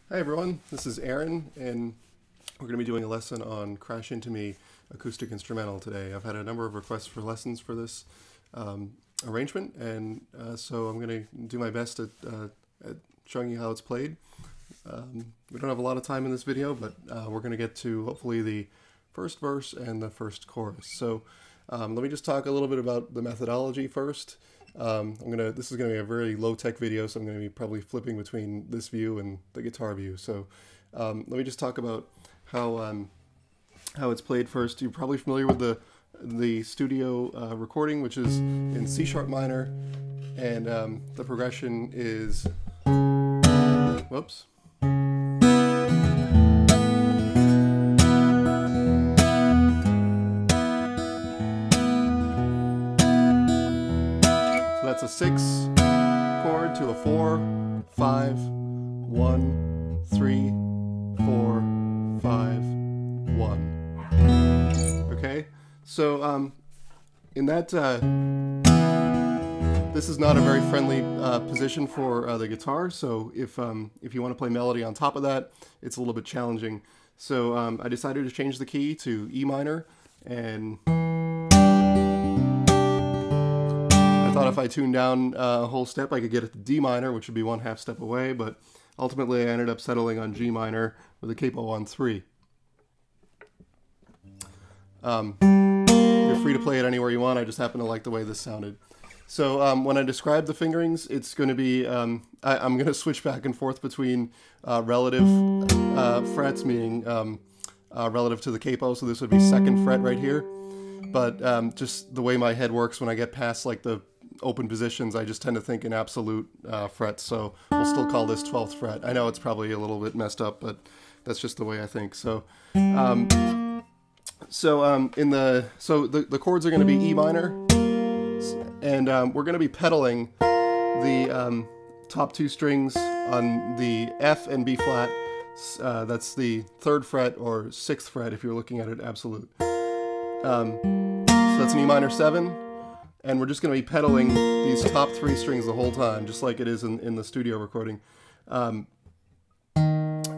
Hi everyone, this is Aaron, and we're going to be doing a lesson on Crash Into Me acoustic instrumental today. I've had a number of requests for lessons for this arrangement, and so I'm going to do my best at showing you how it's played. We don't have a lot of time in this video, but we're going to get to hopefully the first verse and the first chorus. So let me just talk a little bit about the methodology first. This is gonna be a very low-tech video, so I'm gonna be probably flipping between this view and the guitar view. So let me just talk about how it's played first. You're probably familiar with the studio recording, which is in C sharp minor, and the progression is, whoops. That's a 6 chord to a 4, 5, 1, 3, 4, 5, 1. Okay, so in that, this is not a very friendly position for the guitar. So if you want to play melody on top of that, it's a little bit challenging. So I decided to change the key to E minor, and I thought if I tuned down a whole step, I could get it to D minor, which would be 1/2 step away, but ultimately I ended up settling on G minor with a capo on 3. You're free to play it anywhere you want. I just happen to like the way this sounded. So when I describe the fingerings, it's going to be, I'm going to switch back and forth between relative frets, meaning relative to the capo, so this would be 2nd fret right here. But just the way my head works, when I get past like the open positions, I just tend to think in absolute frets, so we'll still call this 12th fret. I know it's probably a little bit messed up, but that's just the way I think. So the chords are going to be E minor, and we're going to be pedaling the top 2 strings on the F and B flat. That's the 3rd fret or 6th fret if you're looking at it absolute. So that's an E minor 7, and we're just going to be pedaling these top 3 strings the whole time, just like it is in the studio recording,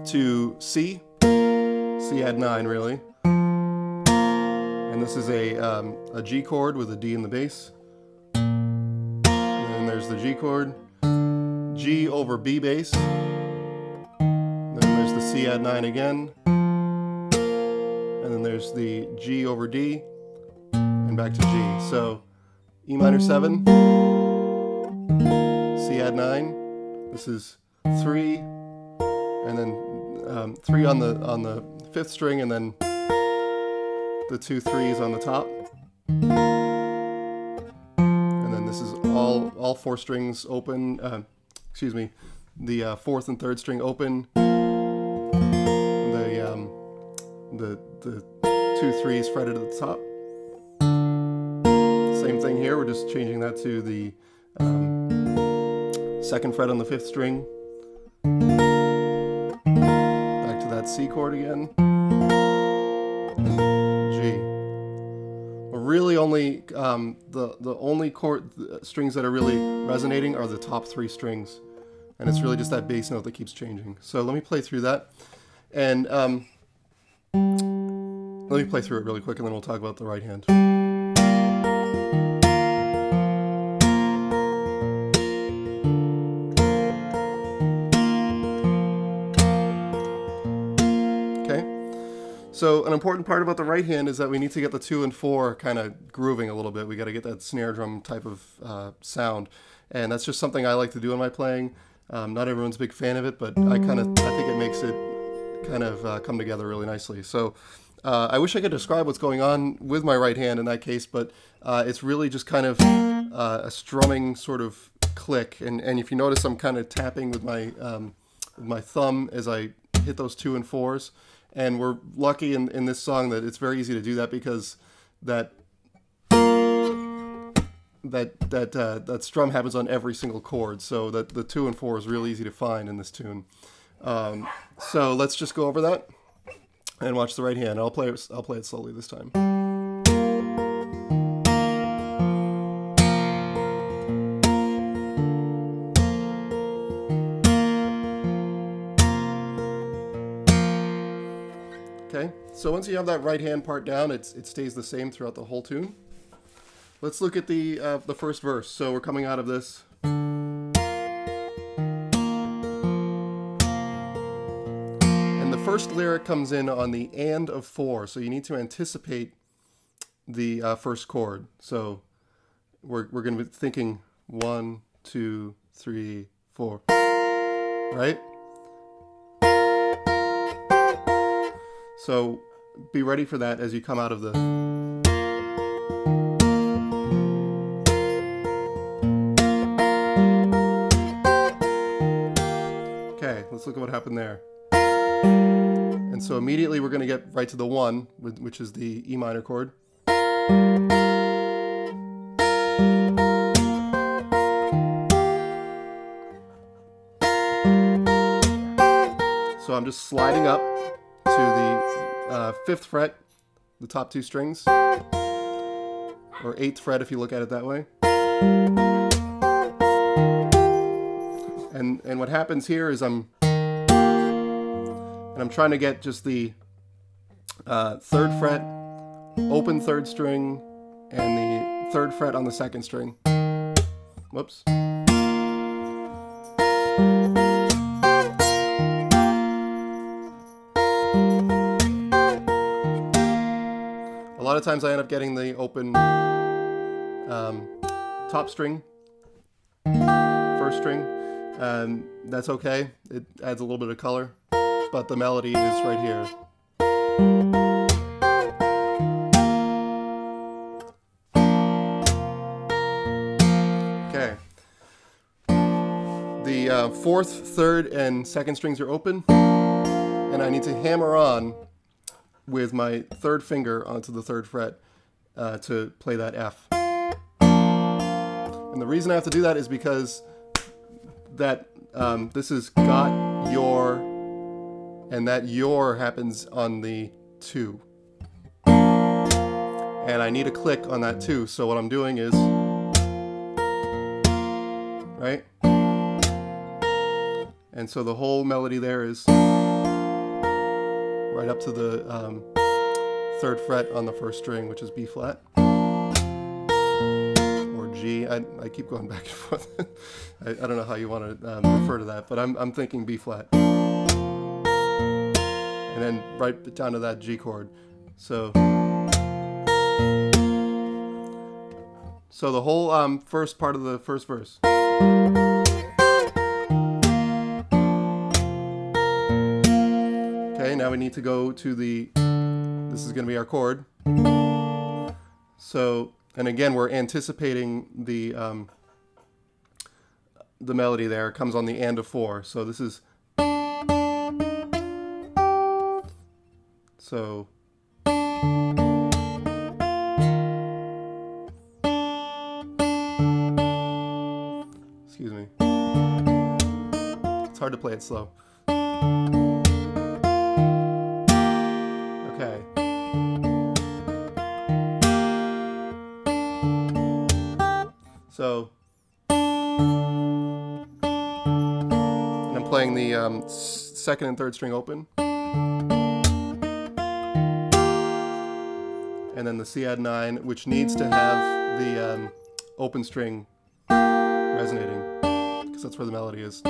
to C add 9 really, and this is a G chord with a D in the bass, and then there's the G chord, G over B bass, then there's the C add 9 again, and then there's the G over D, and back to G. So E minor 7, C add 9, this is 3, and then 3 on the 5th string, and then the 2 3s on the top. And then this is all 4 strings open, excuse me, the 4th and 3rd string open, the 2 3s fretted at the top. Same thing here, we're just changing that to the 2nd fret on the 5th string. Back to that C chord again. And G. We're really only, the only strings that are really resonating are the top 3 strings. And it's really just that bass note that keeps changing. So let me play through that. And let me play through it really quick, and then we'll talk about the right hand. Okay, so an important part about the right hand is that we need to get the 2 and 4 kind of grooving a little bit. We got to get that snare drum type of sound, and that's just something I like to do in my playing. Not everyone's a big fan of it, but I think it makes it kind of come together really nicely. So I wish I could describe what's going on with my right hand in that case, but it's really just kind of a strumming sort of click. And if you notice, I'm kind of tapping with my thumb as I hit those 2 and 4s. And we're lucky in this song that it's very easy to do that, because that strum happens on every single chord, so that the 2 and 4 is really easy to find in this tune. So let's just go over that and watch the right hand. I'll play it slowly this time. Okay, so once you have that right hand part down, it stays the same throughout the whole tune. Let's look at the first verse. So we're coming out of this. And the first lyric comes in on the and of 4, so you need to anticipate the first chord. So we're going to be thinking 1, 2, 3, 4, right? So be ready for that as you come out of the... Okay, let's look at what happened there. And so immediately we're going to get right to the 1, which is the E minor chord. So I'm just sliding up to the 5th fret, the top 2 strings, or 8th fret if you look at it that way. And what happens here is I'm trying to get just the 3rd fret, open 3rd string, and the 3rd fret on the 2nd string. Whoops. A lot of times I end up getting the open top string, 1st string, and that's okay. It adds a little bit of color, but the melody is right here. Okay. The 4th, 3rd, and 2nd strings are open, and I need to hammer on with my 3rd finger onto the 3rd fret to play that F. And the reason I have to do that is because that this is got, your, and that your happens on the 2. And I need a click on that 2, so what I'm doing is, right? And so the whole melody there is right up to the 3rd fret on the 1st string, which is B flat, or G. I keep going back and forth. I don't know how you want to refer to that, but I'm thinking B flat, and then right down to that G chord. So the whole first part of the first verse. Okay, now we need to go to the, this is going to be our chord. So, and again, we're anticipating the melody there. It comes on the and of 4. So this is, so, excuse me. It's hard to play it slow. Okay. So, and I'm playing the 2nd and 3rd string open, and then the C add 9, which needs to have the open string resonating, because that's where the melody is.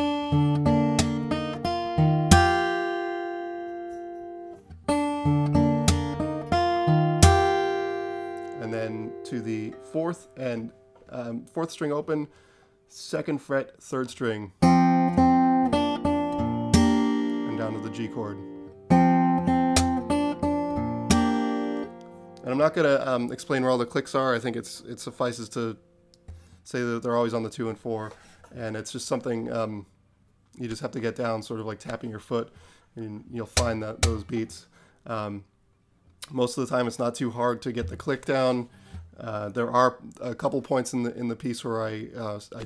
And then to the 4th and 4th string open, 2nd fret, 3rd string, and down to the G chord. And I'm not going to explain where all the clicks are. I think it suffices to say that they're always on the 2 and 4, and it's just something you just have to get down, sort of like tapping your foot, and you'll find that those beats. Most of the time, it's not too hard to get the click down. There are a couple points in the piece where I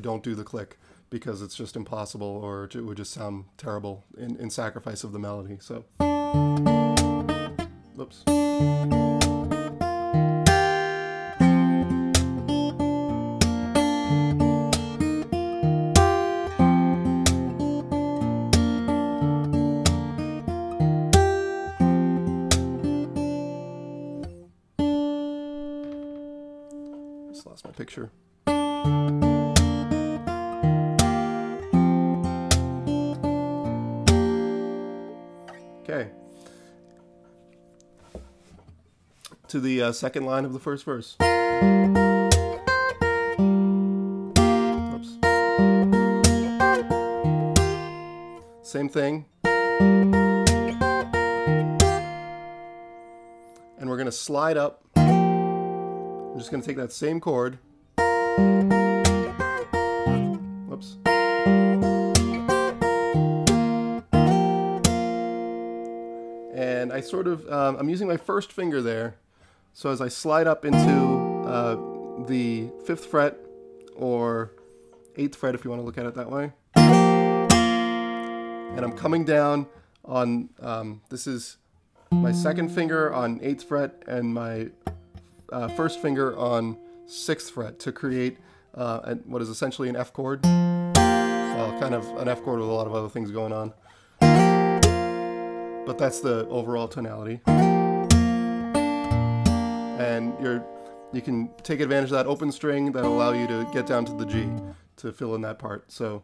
don't do the click because it's just impossible, or it would just sound terrible in sacrifice of the melody. So, whoops. that picture. Okay. To the second line of the first verse. Oops. Same thing. And we're going to slide up. I'm just going to take that same chord. Whoops. And I sort of, I'm using my first finger there. So as I slide up into the 5th fret, or 8th fret if you want to look at it that way. And I'm coming down on, this is my 2nd finger on 8th fret and my 1st finger on 6th fret to create what is essentially an F chord. Well, kind of an F chord with a lot of other things going on. But that's the overall tonality. And you can take advantage of that open string that will allow you to get down to the G to fill in that part. So.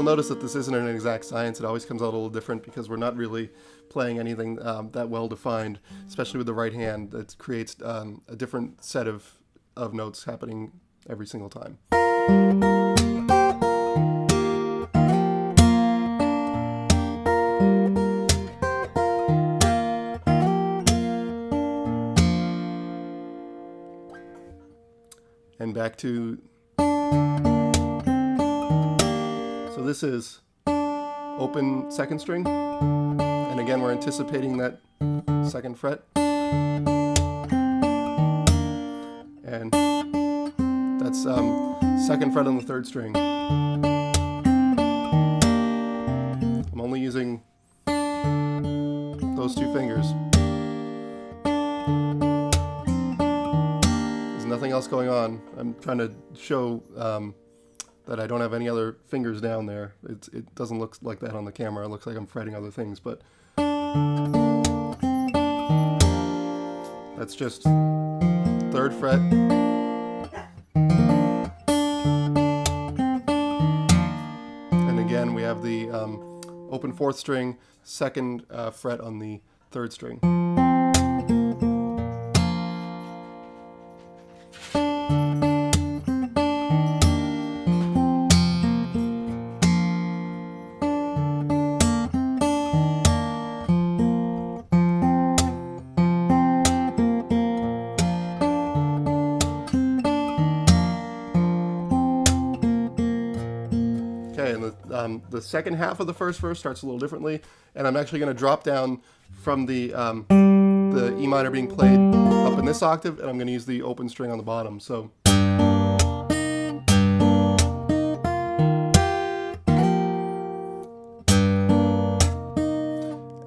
Notice that this isn't an exact science. It always comes out a little different because we're not really playing anything that well defined, especially with the right hand. That creates a different set of notes happening every single time. And back to... So this is open 2nd string, and again we're anticipating that 2nd fret, and that's 2nd fret on the 3rd string. I'm only using those 2 fingers. There's nothing else going on. I'm trying to show that I don't have any other fingers down there. It doesn't look like that on the camera. It looks like I'm fretting other things, but that's just 3rd fret. And again, we have the open 4th string, 2nd fret on the 3rd string. The second half of the first verse starts a little differently, and I'm actually going to drop down from the E minor being played up in this octave, and I'm going to use the open string on the bottom. So.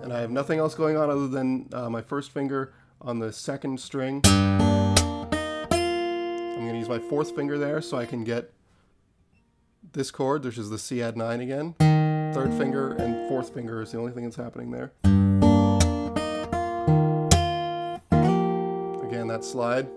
And I have nothing else going on other than my first finger on the 2nd string. I'm going to use my 4th finger there so I can get this chord, which is the C add 9 again. 3rd finger and 4th finger is the only thing that's happening there. Again, that slide.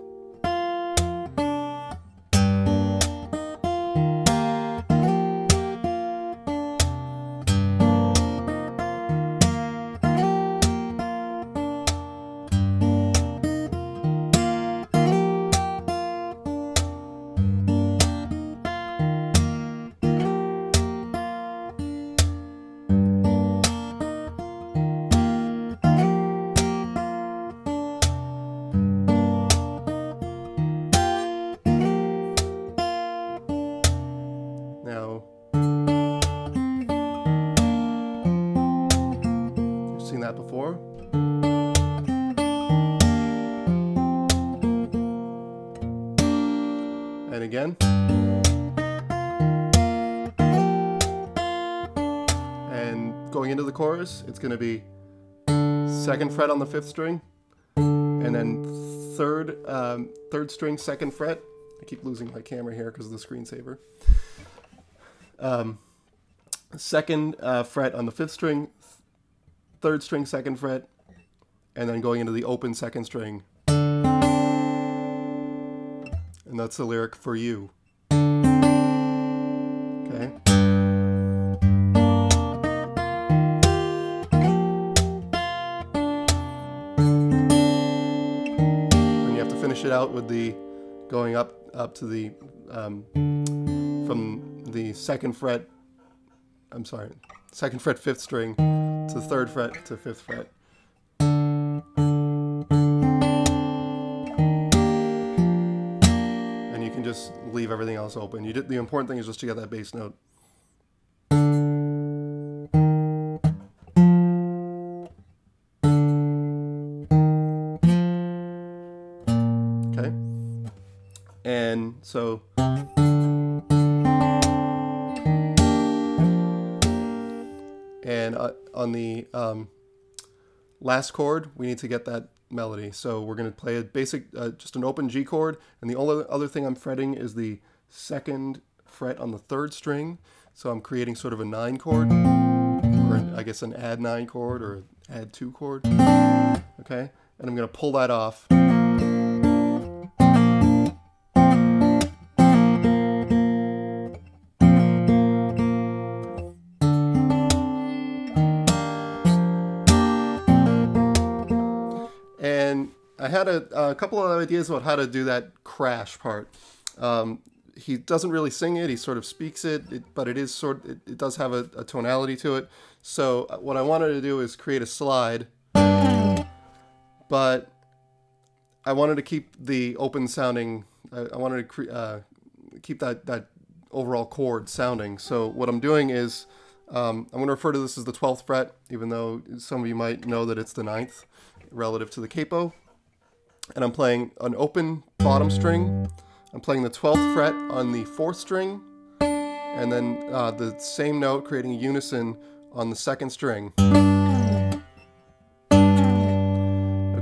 Now, you've seen that before. And again. And going into the chorus, it's going to be 2nd fret on the 5th string, and then third string, 2nd fret. I keep losing my camera here because of the screensaver. 2nd fret on the 5th string, 3rd string, 2nd fret, and then going into the open 2nd string. And that's the lyric "For You." Okay. And you have to finish it out with the going up to the from the 2nd fret. I'm sorry, 2nd fret 5th string to 3rd fret to 5th fret. And you can just leave everything else open. The important thing is just to get that bass note. Okay, and so. And on the last chord, we need to get that melody. So we're going to play a basic, just an open G chord. And the only other thing I'm fretting is the 2nd fret on the 3rd string. So I'm creating sort of a 9 chord, or I guess an add 9 chord or add 2 chord. Okay, and I'm going to pull that off. And I had a couple of ideas about how to do that crash part. He doesn't really sing it; he sort of speaks it, but it is it does have a tonality to it. So what I wanted to do is create a slide, but I wanted to keep the open sounding. I wanted to keep that overall chord sounding. So what I'm doing is I'm going to refer to this as the 12th fret, even though some of you might know that it's the 9th relative to the capo. And I'm playing an open bottom string. I'm playing the 12th fret on the 4th string, and then the same note creating a unison on the 2nd string.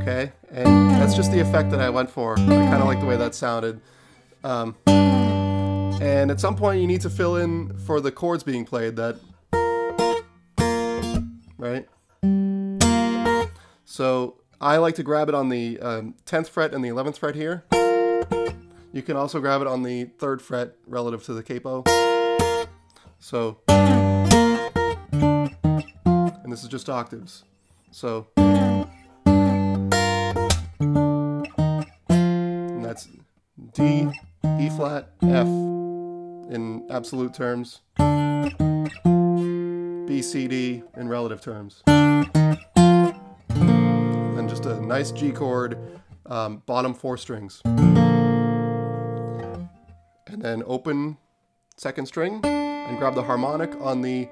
Okay, and that's just the effect that I went for. I kind of like the way that sounded. And at some point you need to fill in for the chords being played, that, right? So I like to grab it on the 10th fret and the 11th fret here. You can also grab it on the 3rd fret relative to the capo. So, and this is just octaves. So, and that's D, E flat, F in absolute terms, B, C, D in relative terms. And just a nice G chord, bottom 4 strings. And then open 2nd string and grab the harmonic on the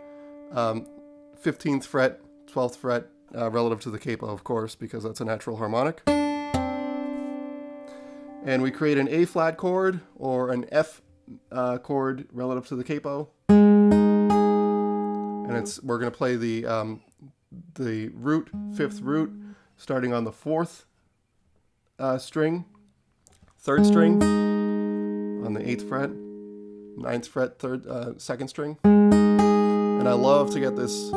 15th fret, 12th fret, relative to the capo, of course, because that's a natural harmonic. And we create an A flat chord or an F chord relative to the capo. And we're going to play the root, 5th root, starting on the 4th string, 3rd string, on the 8th fret, 9th fret, 2nd string. And I love to get this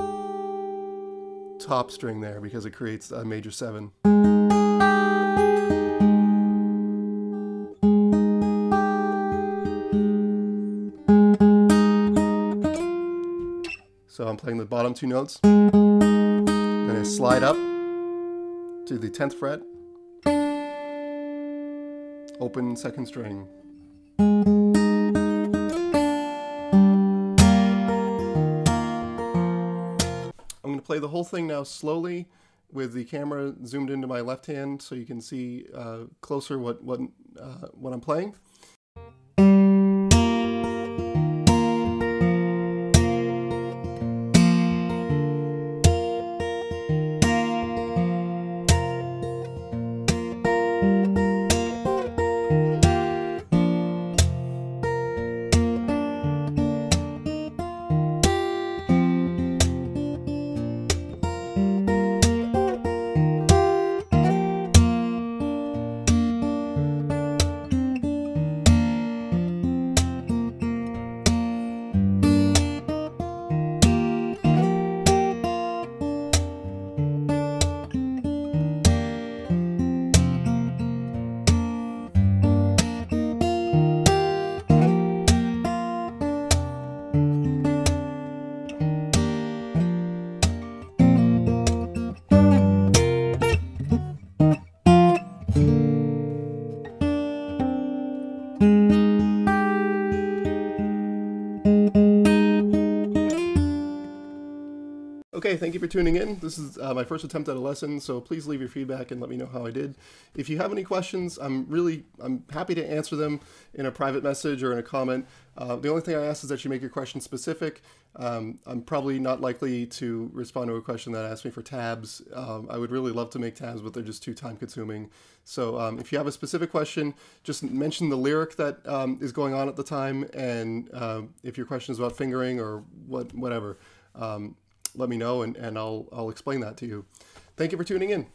top string there because it creates a major 7. So I'm playing the bottom 2 notes, then I slide up to the 10th fret, open 2nd string. I'm going to play the whole thing now slowly with the camera zoomed into my left hand so you can see closer what I'm playing. Okay, thank you for tuning in. This is my first attempt at a lesson, so please leave your feedback and let me know how I did. If you have any questions, I'm happy to answer them in a private message or in a comment. The only thing I ask is that you make your question specific. I'm probably not likely to respond to a question that asks me for tabs. I would really love to make tabs, but they're just too time consuming. So if you have a specific question, just mention the lyric that is going on at the time, and if your question is about fingering or whatever, let me know and I'll explain that to you. Thank you for tuning in.